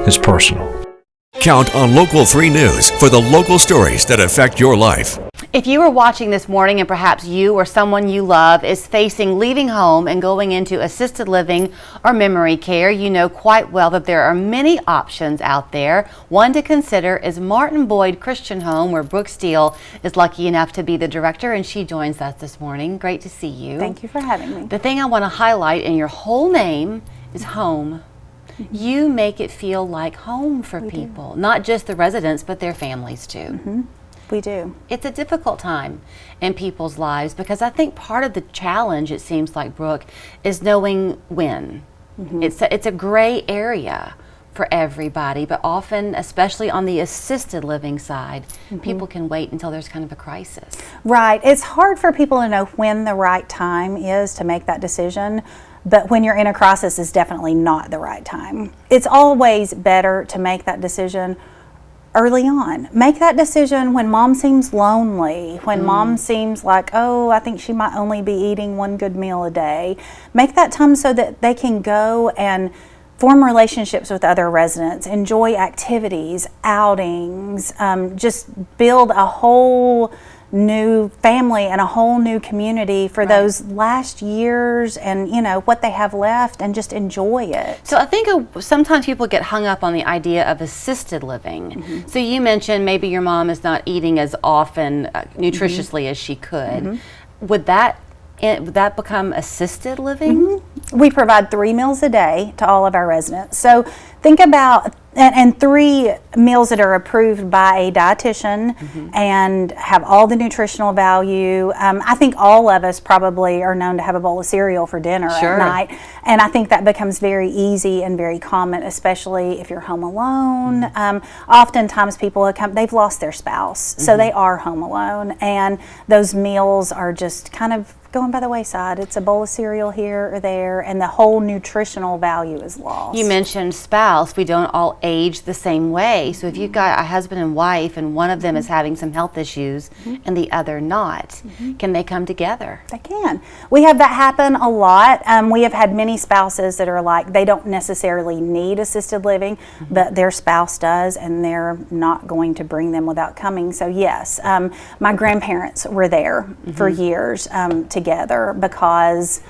is personal. Count on Local 3 News for the local stories that affect your life. If you are watching this morning and perhaps you or someone you love is facing leaving home and going into assisted living or memory care, you know quite well that there are many options out there. One to consider is Martin Boyd Christian Home, where Brooke Steele is lucky enough to be the director, and she joins us this morning. Great to see you. Thank you for having me. The thing I want to highlight in your whole name is home. You make it feel like home for people, not just the residents, but their families too. We do. It's a difficult time in people's lives because I think part of the challenge, it seems like, Brooke, is knowing when. It's a gray area for everybody, but often, especially on the assisted living side, people can wait until there's kind of a crisis. Right. It's hard for people to know when the right time is to make that decision, but when you're in a crisis is definitely not the right time. It's always better to make that decision early on. Make that decision when mom seems lonely, when mom seems like, oh, I think she might only be eating one good meal a day. Make that time so that they can go and form relationships with other residents, enjoy activities, outings, just build a whole new family and a whole new community for those last years and, you know, what they have left, and just enjoy it. So I think sometimes people get hung up on the idea of assisted living. So you mentioned maybe your mom is not eating as often nutritiously as she could. Would that become assisted living? We provide 3 meals a day to all of our residents. So think about, and 3 meals that are approved by a dietitian and have all the nutritional value. I think all of us probably are known to have a bowl of cereal for dinner at night. And I think that becomes very easy and very common, especially if you're home alone. Oftentimes people come, they've lost their spouse, so they are home alone. And those meals are just kind of going by the wayside. It's a bowl of cereal here or there, and the whole nutritional value is lost. You mentioned spouse. We don't all age the same way. So if you've got a husband and wife and one of them is having some health issues and the other not, can they come together? They can. We have that happen a lot. We have had many spouses that are like, they don't necessarily need assisted living, but their spouse does, and they're not going to bring them without coming. So yes, my grandparents were there for years together because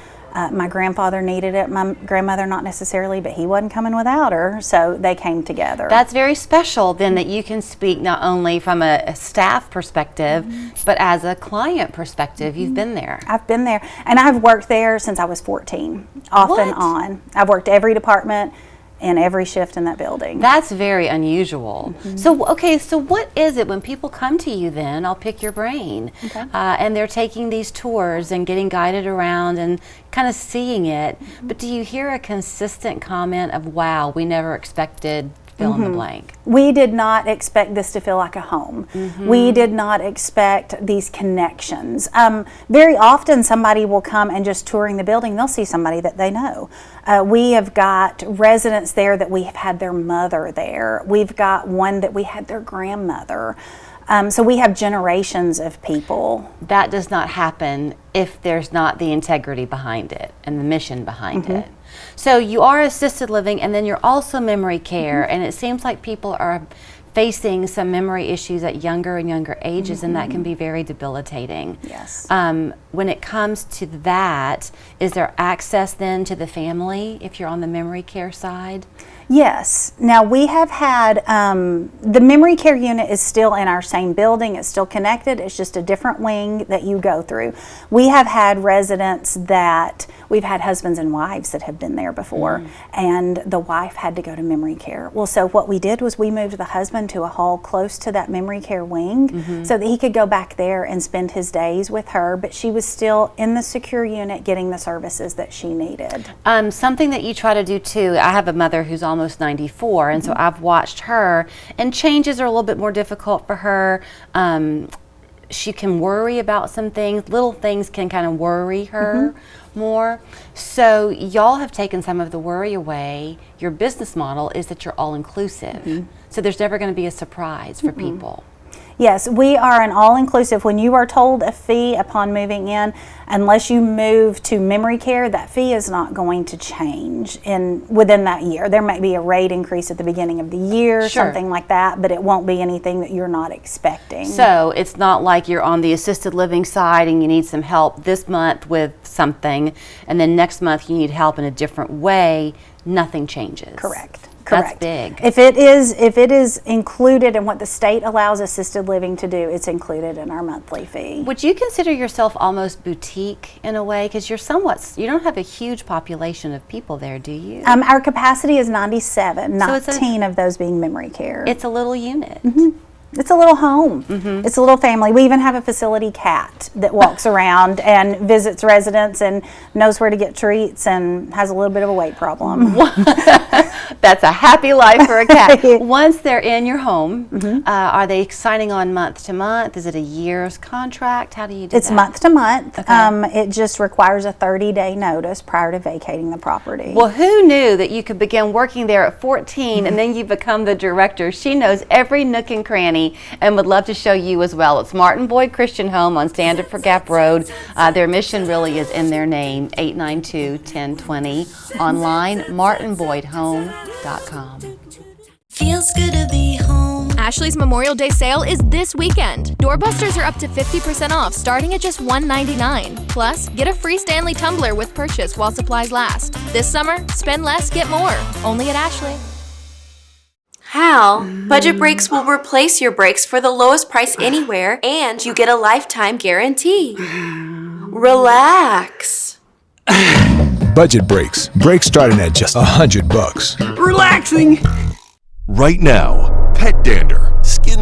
my grandfather needed it, my grandmother not necessarily, but he wasn't coming without her, so they came together. That's very special then, that you can speak not only from a staff perspective, but as a client perspective. You've been there. I've been there, and I've worked there since I was 14, off and on. I've worked every department and every shift in that building. That's very unusual. So, okay, so what is it when people come to you then, I'll pick your brain, and they're taking these tours and getting guided around and kind of seeing it, but do you hear a consistent comment of, wow, we never expected fill in the blank? We did not expect this to feel like a home. We did not expect these connections. Very often somebody will come and just touring the building, they'll see somebody that they know. We have got residents there that we have had their mother there. We've got one that we had their grandmother. So we have generations of people. That does not happen if there's not the integrity behind it and the mission behind it. So you are assisted living, and then you're also memory care, and it seems like people are facing some memory issues at younger and younger ages, and that can be very debilitating. Yes. When it comes to that, is there access then to the family if you're on the memory care side? Yes. Now we have had, the memory care unit is still in our same building. It's still connected. It's just a different wing that you go through. We have had residents that, we've had husbands and wives that have been there before, and the wife had to go to memory care. Well, so what we did was we moved the husband to a hall close to that memory care wing so that he could go back there and spend his days with her, but she was still in the secure unit getting the services that she needed. Something that you try to do too, I have a mother who's almost 94, and so I've watched her, and changes are a little bit more difficult for her. She can worry about some things. Little things can kind of worry her more. So y'all have taken some of the worry away. Your business model is that you're all inclusive. So there's never going to be a surprise for people. Yes, we are an all-inclusive. When you are told a fee upon moving in, unless you move to memory care, that fee is not going to change within that year. There might be a rate increase at the beginning of the year, Sure. something like that, but it won't be anything that you're not expecting. So it's not like you're on the assisted living side and you need some help this month with something, and then next month you need help in a different way. Nothing changes. Correct. That's Correct. big. If it is included in what the state allows assisted living to do, it's included in our monthly fee. Would you consider yourself almost boutique in a way? Because you don't have a huge population of people there, do you? Our capacity is 97, So it's 19 of those being memory care. It's a little unit. It's a little home. It's a little family. We even have a facility cat that walks around and visits residents and knows where to get treats and has a little bit of a weight problem. That's a happy life for a cat. Once they're in your home, are they signing on month to month? Is it a year's contract? How do you do It's that? month to month. Okay. It just requires a 30-day notice prior to vacating the property. Well, who knew that you could begin working there at 14 and then you become the director? She knows every nook and cranny and would love to show you as well. It's Martin Boyd Christian Home on Standard Gap Road. Their mission really is in their name, 892-1020. Online, martinboydhome.com. Feels good to be home. Ashley's Memorial Day sale is this weekend. Doorbusters are up to 50% off, starting at just $1.99. Plus, get a free Stanley tumbler with purchase while supplies last. This summer, spend less, get more. Only at Ashley. Hal, Budget Breaks will replace your brakes for the lowest price anywhere, and you get a lifetime guarantee. Relax. Budget Breaks. Brakes starting at just $100. Relaxing. Right now, pet dander, skin